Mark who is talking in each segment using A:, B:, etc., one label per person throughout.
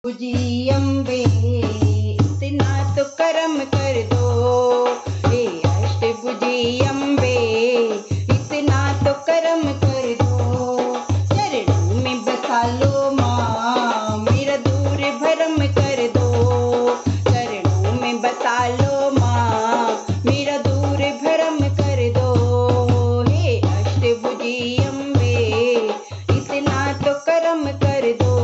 A: जी अम्बे इतना तो करम कर दो, हे अष्टभुजी अम्बे इतना तो करम कर दो। चरणों में बसा लो माँ मेरा दूर भरम कर दो, चरणों में बसा लो माँ मेरा दूर भरम कर दो। हे अष्टभुजी अम्बे इतना तो करम कर दो,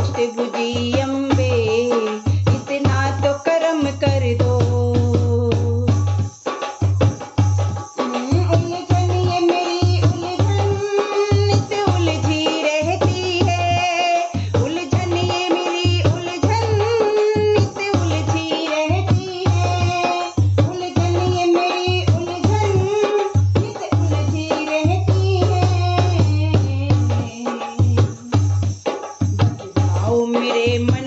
A: अष्टभुजी अम्बे इतना तो करम कर दो। उलझन ये मेरी उलझन नित उलझी रहती है, उलझन ये मेरी उलझन नित उलझी रहती है, उलझन ये मेरी उलझन नित उलझी रहती है। मेरे मन